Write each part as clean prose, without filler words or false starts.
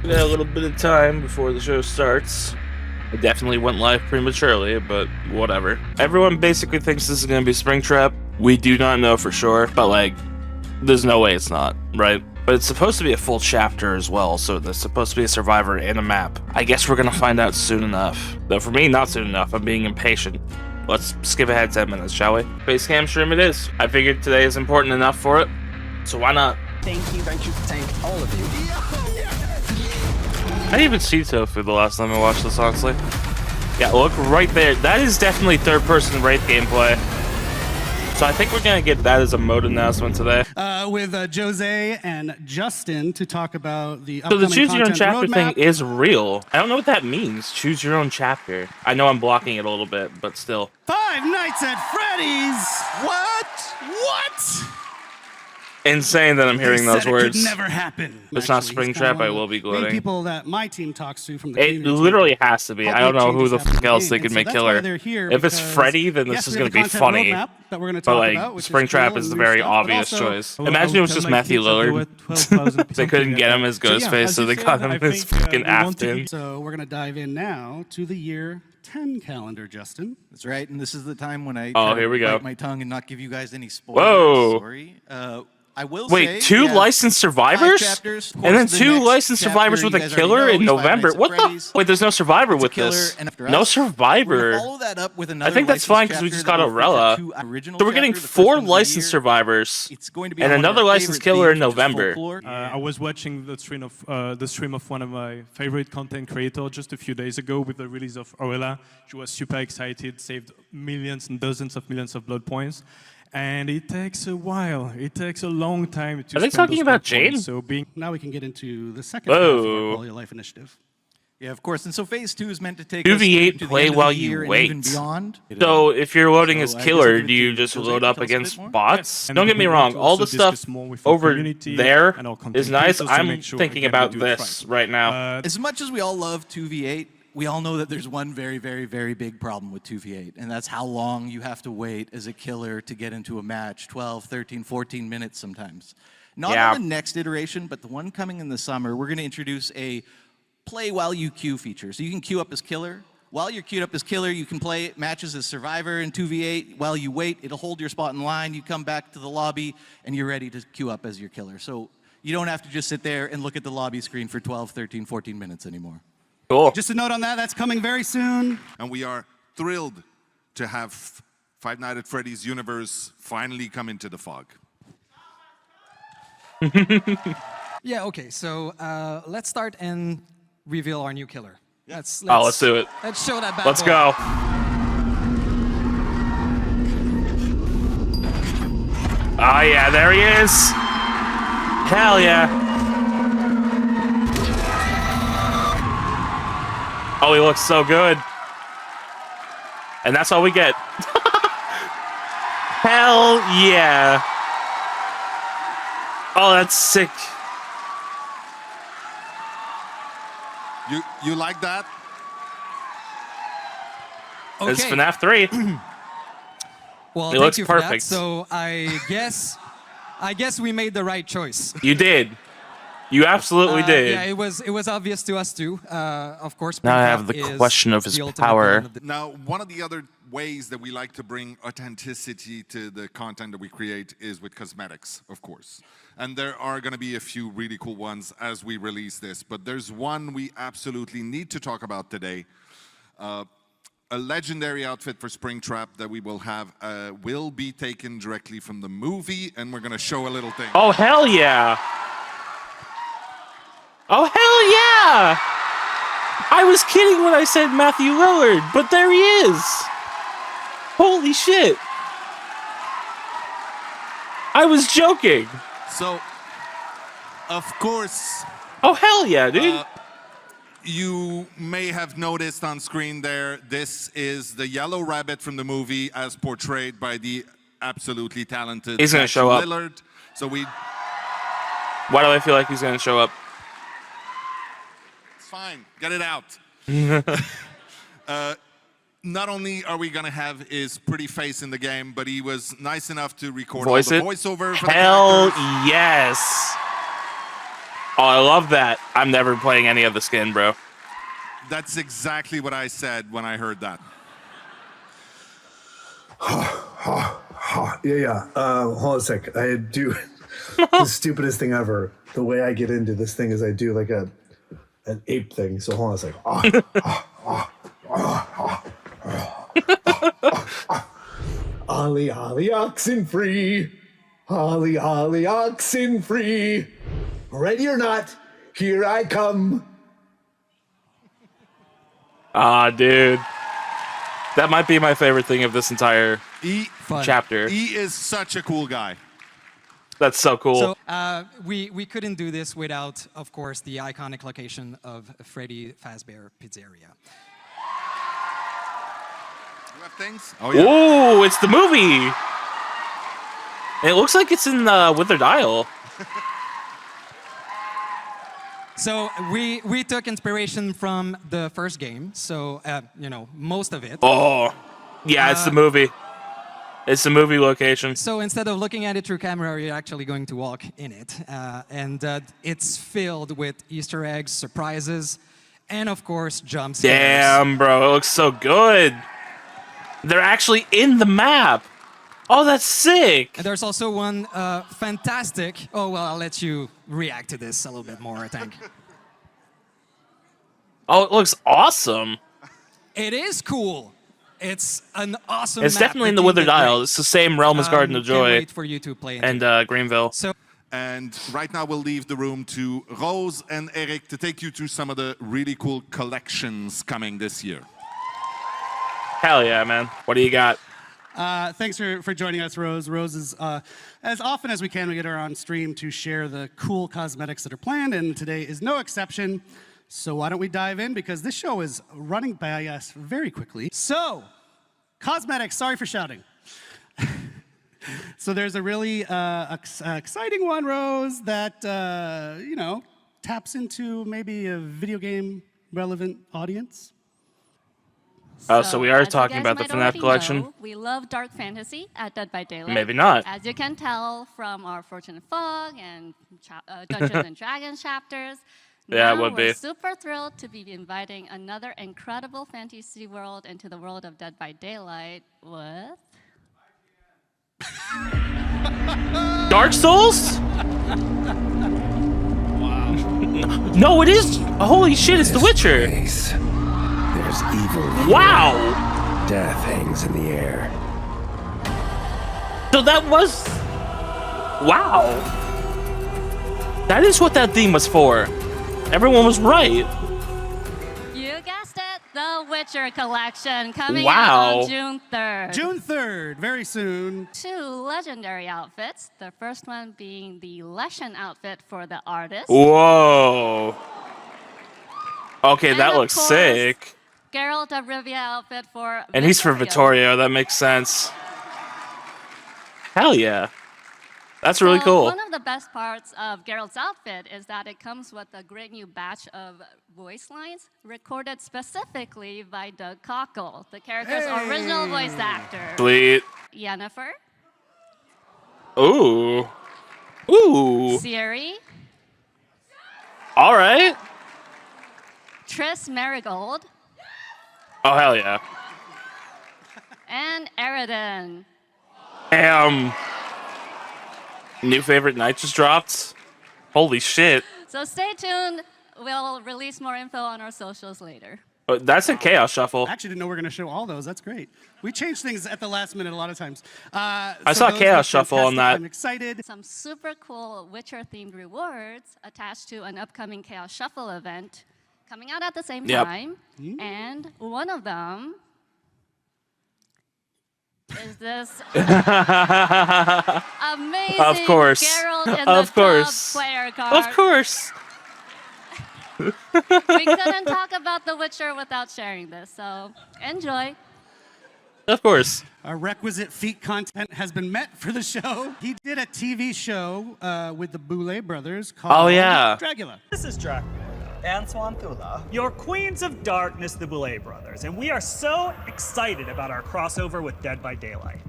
We got a little bit of time before the show starts. I definitely went live prematurely, but whatever. Everyone basically thinks this is going to be Springtrap. We do not know for sure, but like, there's no way it's not, right? But it's supposed to be a full chapter as well, so there's supposed to be a survivor and a map. I guess we're going to find out soon enough. Though for me, not soon enough. I'm being impatient. Let's skip ahead 10 minutes, shall we? Facecam stream it is. I figured today is important enough for it, so why not? Thank you, thank all of you. I didn't even see Tofu the last time I watched this, honestly. Yeah, look right there. That is definitely third-person Wraith gameplay. So I think we're gonna get that as a mode announcement today. With Jose and Justin to talk about the So upcoming the choose your own chapter roadmap. thing is real. I don't know what that means. Choose your own chapter. I know I'm blocking it a little bit, but still. Five Nights at Freddy's. What? Insane that I'm hearing those words. It could never happen. It's not Actually, he's Springtrap, kinda I one will of be the main gloating. people that my team talks to from the It community. literally has to be. I don't know who the Changes fuck else happen they in could game, make and so that's why killer. they're here, If it's because, Freddy, then yes, this is we gonna have be a content funny. roadmap that we're gonna But talk like, about, which is Springtrap cool is and the new very stuff, but obvious also- choice. Imagine it was just Matthew Lillard. They couldn't get him as Ghostface, so they got him as fucking Afton. So we're gonna dive in now to the year 10 calendar, Justin. That's right, and this is the time when I Oh, try here we to go. bite my tongue and not give you guys any spoilers. Whoa. Sorry. I will Wait, say, two yeah, licensed 5 survivors? chapters. Of And course, then the two next licensed chapter survivors you with a guys already killer know in is Five November. Nights at What the? Freddy's. Wait, there's no survivor It's a with killer, this. and after No us, we're survivor. gonna follow that up with another I think that's licensed fine because we chapter just that got will feature Aurella. two original So we're getting chapters, the 4 first one of the licensed year. survivors It's going to be and on one of another our licensed favorite killer in themes, which is November. folklore. I was watching the stream of one of my favorite content creators just a few days ago with the release of Aurella. She was super excited, saved millions and dozens of millions of blood points. And it takes a while. It takes a long time to Are they spend talking those about blood points. Jane? So being Now we can get into the second half of our Whoa. Quality of Life initiative. Yeah, of course. And so Phase 2 is meant to take 2v8 us to the play end of while the you year and wait. even beyond. So if you're loading as So I guess killer, I'll give do it you to just Jose load to up tell us a bit against more. bots? And Don't get me we wrong, want to all also the stuff discuss more with our over community there and our content is nice. creators to I'm make sure, thinking again, about we do it this right. right now. As much as we all love 2v8, we all know that there's one very, very, very big problem with 2v8, and that's how long you have to wait as a killer to get into a match, 12, 13, 14 minutes sometimes. Not Yeah. on the next iteration, but the one coming in the summer, we're going to introduce a play while you queue feature. So you can queue up as killer. While you're queued up as killer, you can play matches as survivor in 2v8. While you wait, it'll hold your spot in line. You come back to the lobby, and you're ready to queue up as your killer. So you don't have to just sit there and look at the lobby screen for 12, 13, 14 minutes anymore. Cool. Just a note on that, that's coming very soon. And we are thrilled to have Five Nights at Freddy's universe finally come into the fog. Yeah, okay, so let's start and reveal our new killer. Let's do it. Let's show that bad Let's boy. go. Oh yeah, there he is. Hell yeah. Oh, he looks so good. And that's all we get. Hell yeah. Oh, that's sick. You like that? It's Okay. FNAF 3. Well, It thank looks you for that. perfect. So I guess we made the right choice. You did. You absolutely did. Yeah, it was obvious to us too. Of course. Now I have Springtrap the is question of his the ultimate power. villain of the- Now, one of the other ways that we like to bring authenticity to the content that we create is with cosmetics, of course. And there are going to be a few really cool ones as we release this. But there's one we absolutely need to talk about today. A legendary outfit for Springtrap that we will have will be taken directly from the movie, and we're going to show a little thing. Oh, hell yeah. Oh, hell yeah. I was kidding when I said Matthew Lillard, but there he is. Holy shit. I was joking. So, of course, Oh, hell yeah, dude. you may have noticed on screen there, this is the yellow rabbit from the movie as portrayed by the absolutely talented He's gonna show up. Lillard. So Why do I feel like he's going to show up? it's fine, get it out. Not only are we gonna have his pretty face in the game, but he was nice enough to record Voice all the it? voiceover for Hell the characters. yes. Oh, I love that. I'm never playing any of the skin, bro. That's exactly what I said when I heard that. Yeah. Hold on a sec. I do the stupidest thing ever. The way I get into this thing is I do like an ape thing. So hold on a sec. Ollie, ollie, oxen free. Ollie, ollie, oxen free. Ready or not, here I come. Ah, dude. That might be my favorite thing of this entire chapter. He is such a cool guy. That's so cool. So we couldn't do this without, of course, the iconic location of Freddy Fazbear Pizzeria. You have things? Oh, yeah. Ooh, it's the movie. It looks like it's in Withered Isle. So we took inspiration from the first game. So you know, most of it. Oh, yeah, it's the movie. It's the movie location. So instead of looking at it through camera, you're actually going to walk in it, and it's filled with Easter eggs, surprises, and of course jump scares. Damn, bro, it looks so good. They're actually in the map. Oh, that's sick. And there's also one fantastic. Oh well, I'll let you react to this a little bit more, I think. Oh, it looks awesome. It is cool. It's an awesome. It's map. definitely in the team Withered did great. Isle. It's the same realm as Garden of Can't Joy wait for you to play into and Greenville. So And right now we'll leave the room to Rose and Eric to take you through some of the really cool collections coming this year. Hell yeah, man. What do you got? Thanks for joining us, Rose. Rose is, as often as we can, we get her on stream to share the cool cosmetics that are planned, and today is no exception. So why don't we dive in, because this show is running by us very quickly. So, cosmetics, sorry for shouting. So there's a really exciting one, Rose, that, you know, taps into maybe a video game relevant audience. Oh, so we are as you talking guys about the might Fnaf already collection? know, we love dark fantasy at Dead by Daylight. Maybe not. As you can tell from our Fortune and Fog and Dungeons and Dragons chapters. Yeah, it now would we're be. super thrilled to be inviting another incredible fantasy world into the world of Dead by Daylight with... Dark Souls? Wow. No, it is. Holy shit, it's The Witcher. There's evil here. Wow. Death hangs in the air. So that was... Wow. That is what that theme was for. Everyone was right. You guessed it, the Witcher collection coming Wow. out on June 3rd. June 3rd, very soon. 2 legendary outfits. The first one being the Leshen outfit for the artist. Whoa. Okay, And that of looks course, sick. Geralt of Rivia outfit for And he's for Vittorio, that makes sense. Hell yeah. That's really So cool. One of the best parts of Geralt's outfit is that it comes with a great new batch of voice lines recorded specifically by Doug Cockle, the character's original voice actor. Sweet. Yennefer, Ooh. Ooh. Ciri, All right. Triss Merigold, Oh, hell yeah. and Eridan. Damn. New favorite night just dropped. Holy shit. So stay tuned. We'll release more info on our socials later. Oh, that's a Chaos Shuffle. I actually didn't know we were going to show all those. That's great. We change things at the last minute a lot of times. I So saw those Chaos look Shuffle on fantastic. that. I'm excited. Some super cool Witcher-themed rewards attached to an upcoming Chaos Shuffle event coming out at the same Yep. time. And one of them is this amazing Of course. Geralt in Of the course. Club player card. Of course. We couldn't talk about The Witcher without sharing this, so enjoy. Of course. Our requisite feat content has been met for the show. He did a TV show with the Boulet brothers called Oh, yeah. Dracula. This is Dracula and Swanthula, your queens of darkness, the Boulet brothers, and we are so excited about our crossover with Dead by Daylight.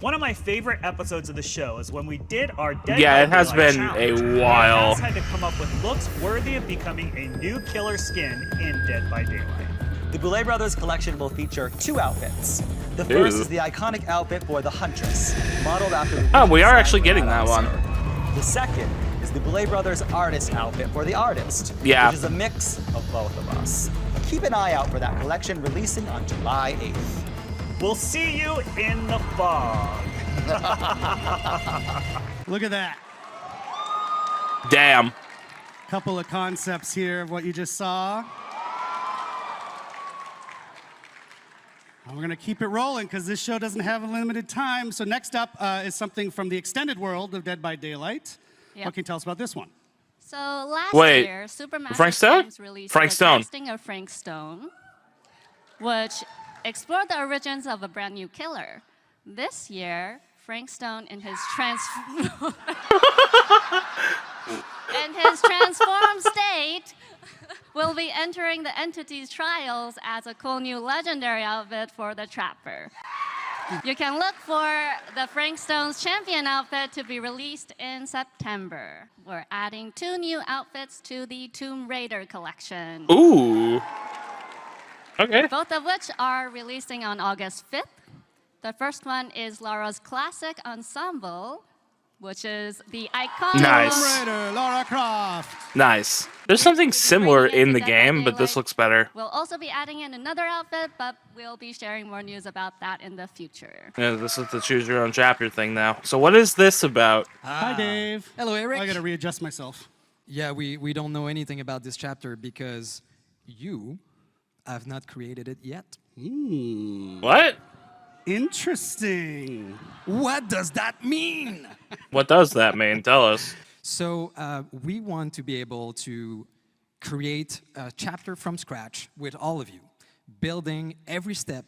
One of my favorite episodes of the show is when we did our Dead Yeah, by it has Daylight been challenge, a where while. Faz had to come up with looks worthy of becoming a new killer skin in Dead by Daylight. The Boulet Brothers collection will feature 2 outfits. The first Ooh. is the iconic outfit for the Huntress, modeled after the Oh, we are design actually for getting that officer. one. The second is the Boulet Brothers artist outfit for the artist, Yeah. which is a mix of both of us. Keep an eye out for that collection releasing on July 8th. We'll see you in the fog. Look at that. Damn. Couple of concepts here of what you just saw. And we're going to keep it rolling because this show doesn't have a limited time. So next up is something from the extended world of Dead by Daylight. Yep. What can you tell us about this one? So last Wait, year, Supermassive Frank Stone? Games released Frank the Stone. casting of Frank Stone, which explored the origins of a brand new killer. This year, Frank Stone in his transformed state will be entering the entity's trials as a cool new legendary outfit for the Trapper. You can look for the Frank Stone's champion outfit to be released in September. We're adding 2 new outfits to the Tomb Raider collection. Ooh. Okay. Both of which are releasing on August 5th. The first one is Laura's classic ensemble, which is the iconic Nice. Tomb Raider, Lara Croft. Nice. There's something similar bringing it in the to Dead by game, but this Daylight. looks better. We'll also be adding in another outfit, but we'll be sharing more news about that in the future. Yeah, this is the choose your own chapter thing now. So what is this about? Hi, Dave. Hello, Eric. I got to readjust myself. Yeah, we don't know anything about this chapter because you have not created it yet. What? Interesting. What does that mean? What does that mean? Tell us. So we want to be able to create a chapter from scratch with all of you, building every step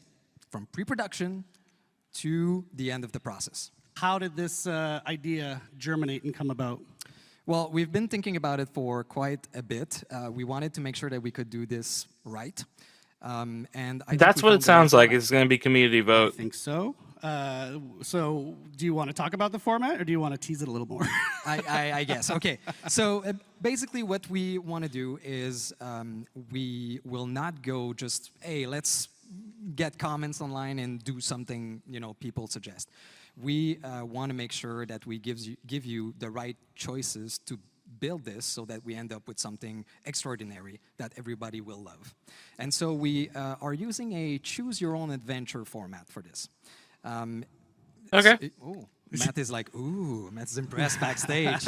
from pre-production to the end of the process. How did this idea germinate and come about? Well, we've been thinking about it for quite a bit. We wanted to make sure that we could do this right. And I think That's we what found it the right sounds like. format. It's going to be community I vote. think so. So do you want to talk about the format or do you want to tease it a little more? I guess. Okay. So basically what we want to do is we will not go just, hey, let's get comments online and do something, people suggest. We want to make sure that we give you the right choices to build this so that we end up with something extraordinary that everybody will love. And so we are using a choose-your-own-adventure format for this. Okay. Matt is like, ooh, Matt's impressed backstage.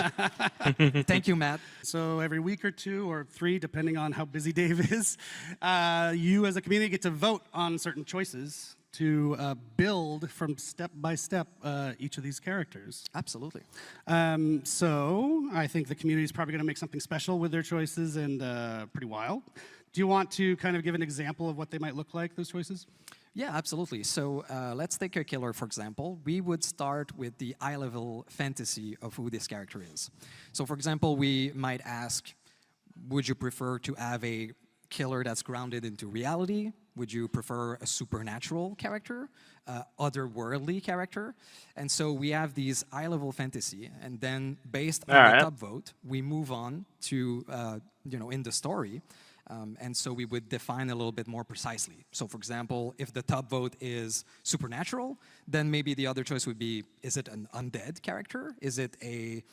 Thank you, Matt. So every week or 2 or 3, depending on how busy Dave is, you as a community get to vote on certain choices to build from step by step each of these characters. Absolutely. So I think the community is probably going to make something special with their choices and pretty wild. Do you want to kind of give an example of what they might look like, those choices? Yeah, absolutely. So let's take a killer, for example. We would start with the eye-level fantasy of who this character is. So for example, we might ask, would you prefer to have a killer that's grounded into reality? Would you prefer a supernatural character, otherworldly character? And so we have these eye-level fantasy, and then based on the top vote, we move on to, in the story. And so we would define a little bit more precisely. So for example, if the top vote is supernatural, then maybe the other choice would be, is it an undead character? Is it a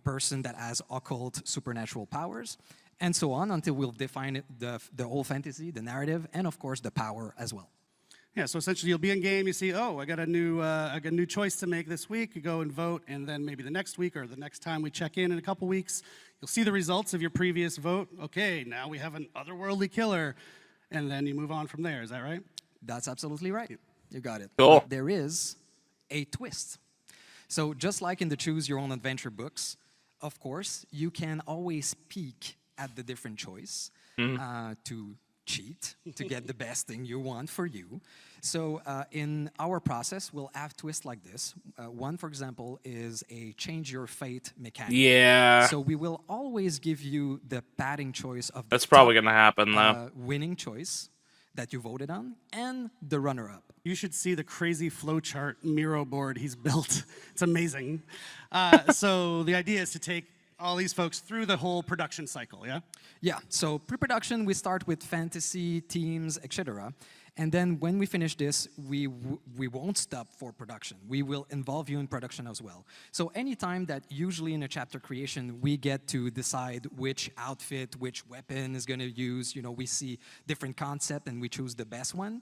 person that has occult supernatural powers? And so on until we'll define it, the whole fantasy, the narrative, and of course the power as well. Yeah, so essentially you'll be in game, you see, oh, I got a new choice to make this week. You go and vote, and then maybe the next week or the next time we check in a couple weeks, you'll see the results of your previous vote. Okay, now we have an otherworldly killer, and then you move on from there. Is that right? That's absolutely right. You got it. Cool. But there is a twist. So just like in the Choose Your Own Adventure books, of course, you can always peek at the different choice to cheat, to get the best thing you want for you. So in our process, we'll have twists like this. One, for example, is a change your fate mechanic. Yeah. So we will always give you the padding choice of the That's probably top, going to happen, though. winning choice. that you voted on and the runner-up. You should see the crazy flowchart Miro board he's built. It's amazing. So the idea is to take all these folks through the whole production cycle, yeah? Yeah, so pre-production, we start with fantasy, teams, etc. And then when we finish this, we won't stop for production. We will involve you in production as well. So anytime that usually in a chapter creation, we get to decide which outfit, which weapon is going to use, you know, we see different concept and we choose the best one,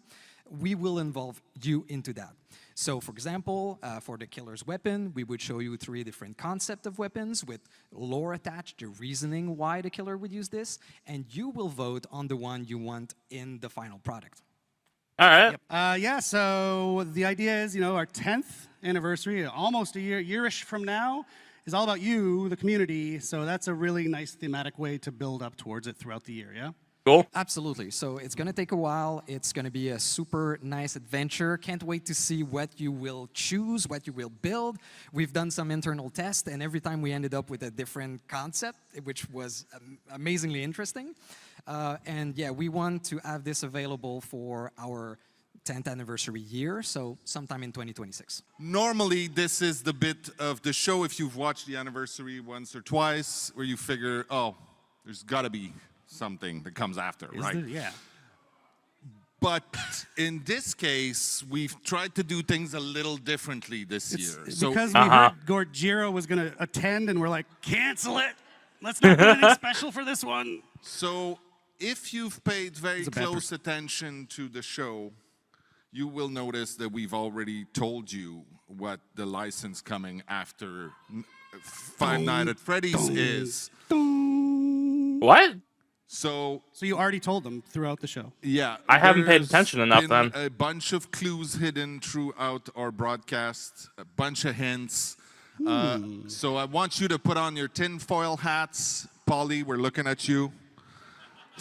we will involve you into that. So for example, for the killer's weapon, we would show you 3 different concepts of weapons with lore attached, the reasoning why the killer would use this, and you will vote on the one you want in the final product. All right. Yeah, so the idea is, you know, our 10th anniversary, almost a year-ish from now, is all about you, the community. So that's a really nice thematic way to build up towards it throughout the year, yeah? Cool. Absolutely. So it's going to take a while. It's going to be a super nice adventure. Can't wait to see what you will choose, what you will build. We've done some internal tests, and every time we ended up with a different concept, which was amazingly interesting. And yeah, we want to have this available for our 10th anniversary year, so sometime in 2026. Normally, this is the bit of the show, if you've watched the anniversary once or twice, where you figure, oh, there's got to be something that comes after, right? Yeah. But in this case, we've tried to do things a little differently this year. So because we heard Gorgiro was going to attend, and we're like, cancel it. Let's not do anything special for this one. So if you've paid very close attention to the show, you will notice that we've already told you what the license coming after Five Nights at Freddy's is. What? So you already told them throughout the show. Yeah. I haven't paid attention enough been then. A bunch of clues hidden throughout our broadcast, a bunch of hints. So I want you to put on your tinfoil hats. Polly, we're looking at you.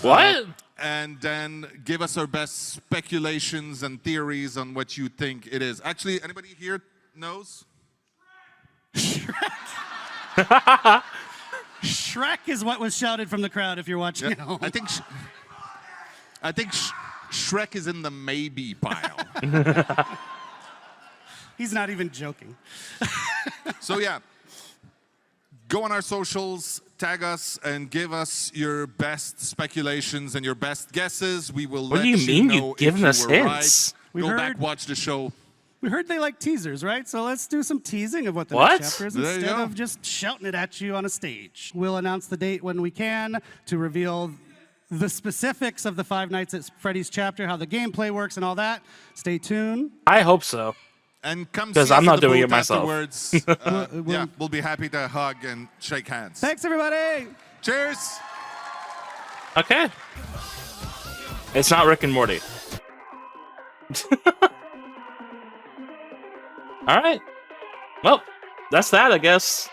What? And then give us our best speculations and theories on what you think it is. Actually, anybody here knows? Shrek is what was shouted from the crowd if you're watching at home. I think Shrek is in the maybe pile. He's not even joking. So yeah, go on our socials, tag us, and give us your best speculations and your best guesses. We will What let do you mean know you've given if us you were hints? right. Go back, watch the show. We heard they like teasers, right? So let's do some teasing of what the What? next chapter is There you instead go. of just shouting it at you on a stage. We'll announce the date when we can to reveal the specifics of the Five Nights at Freddy's chapter, how the gameplay works and all that. Stay tuned. I hope so. And come see 'Cause us I'm at not the doing it booth myself. afterwards. Yeah, we'll be happy to hug and shake hands. Thanks, everybody. Cheers. Okay. It's not Rick and Morty. All right. Well, that's that, I guess.